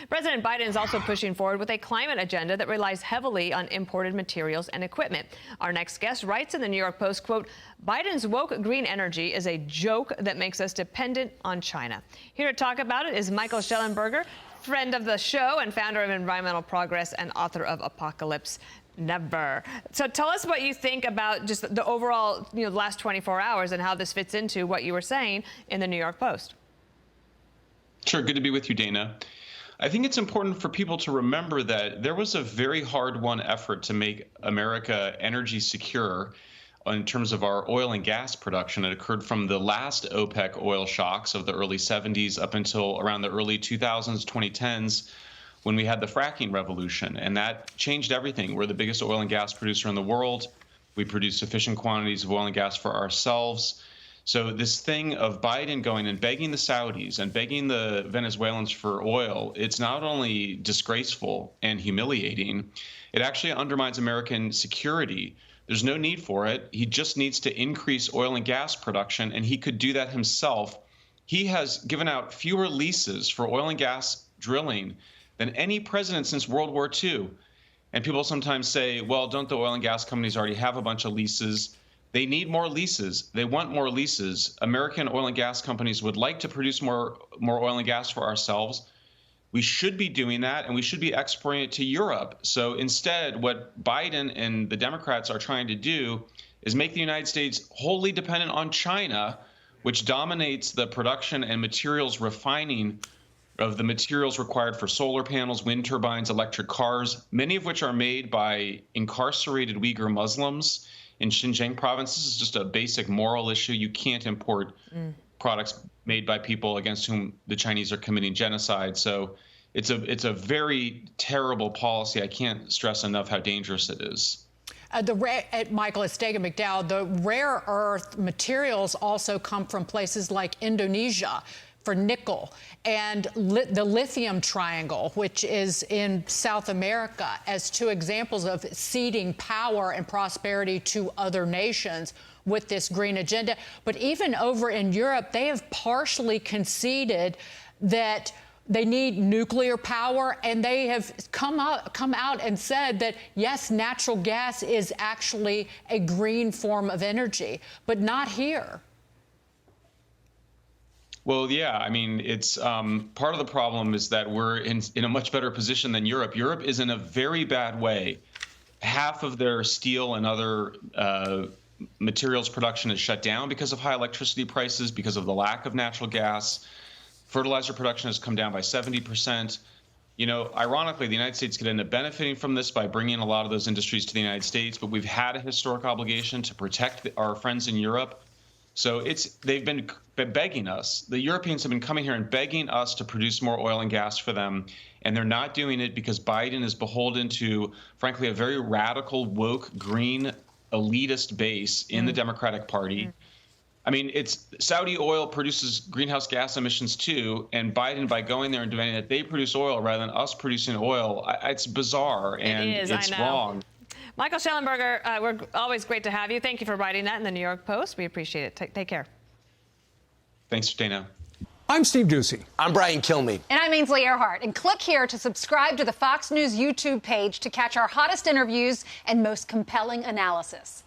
President Biden is also pushing forward with a climate agenda that relies heavily on imported materials and equipment. Our next guest writes in the New York Post, quote, Biden's woke green energy is a joke that makes us dependent on China. Here to talk about it is Michael Shellenberger, friend of the show and founder of Environmental Progress and author of Apocalypse Never. So tell us what you think about just the overall, last 24 hours and how this fits into what you were saying in the New York Post. Sure. Good to be with you, Dana. I think it's important for people to remember that there was a very hard-won effort to make America energy secure in terms of our oil and gas production. It occurred from the last OPEC oil shocks of the early 70s up until around the early 2000s, 2010s, when we had the fracking revolution. And that changed everything. We're the biggest oil and gas producer in the world. We produce sufficient quantities of oil and gas for ourselves. So this thing of Biden going and begging the Saudis and begging the Venezuelans for oil, it's not only disgraceful and humiliating, it actually undermines American security. There's no need for it. He just needs to increase oil and gas production, and he could do that himself. He has given out fewer leases for oil and gas drilling than any president since World War II. And people sometimes say, well, don't the oil and gas companies already have a bunch of leases? They need more leases. They want more leases. American oil and gas companies would like to produce more oil and gas for ourselves. We should be doing that, and we should be exporting it to Europe. So instead, what Biden and the Democrats are trying to do is make the United States wholly dependent on China, which dominates the production and materials refining of the materials required for solar panels, wind turbines, electric cars, many of which are made by incarcerated Uyghur Muslims in Xinjiang province. This is just a basic moral issue. You can't import products made by people against whom the Chinese are committing genocide. So it's a very terrible policy. I can't stress enough how dangerous it is. Michael, it's Dagan McDowell. The rare earth materials also come from places like Indonesia for nickel, and the lithium triangle, which is in South America, as two examples of ceding power and prosperity to other nations with this green agenda. But even over in Europe, they have partially conceded that they need nuclear power, and they have come out and said that, yes, natural gas is actually a green form of energy, but not here. Well, yeah, I mean, it's part of the problem is that we're in a much better position than Europe. Europe is in a very bad way. Half of their steel and other materials production is shut down because of high electricity prices, because of the lack of natural gas. Fertilizer production has come down by 70%. Ironically, the United States could end up benefiting from this by bringing a lot of those industries to the United States, but we've had a historic obligation to protect our friends in Europe. So they've been begging us. The Europeans have been coming here and begging us to produce more oil and gas for them, and they're not doing it because Biden is beholden to, frankly, a very radical, woke, green, elitist base in the Democratic Party. I mean, Saudi oil produces greenhouse gas emissions too, and Biden, by going there and doing it, they produce oil rather than us producing oil. It's bizarre, and it's wrong. Michael Shellenberger, we're always great to have you. Thank you for writing that in the New York Post. We appreciate it. Take care. Thanks, Dana. I'm Steve Doocy. I'm Brian Kilmeade. And I'm Ainsley Earhart. And click here to subscribe to the Fox News YouTube page to catch our hottest interviews and most compelling analysis.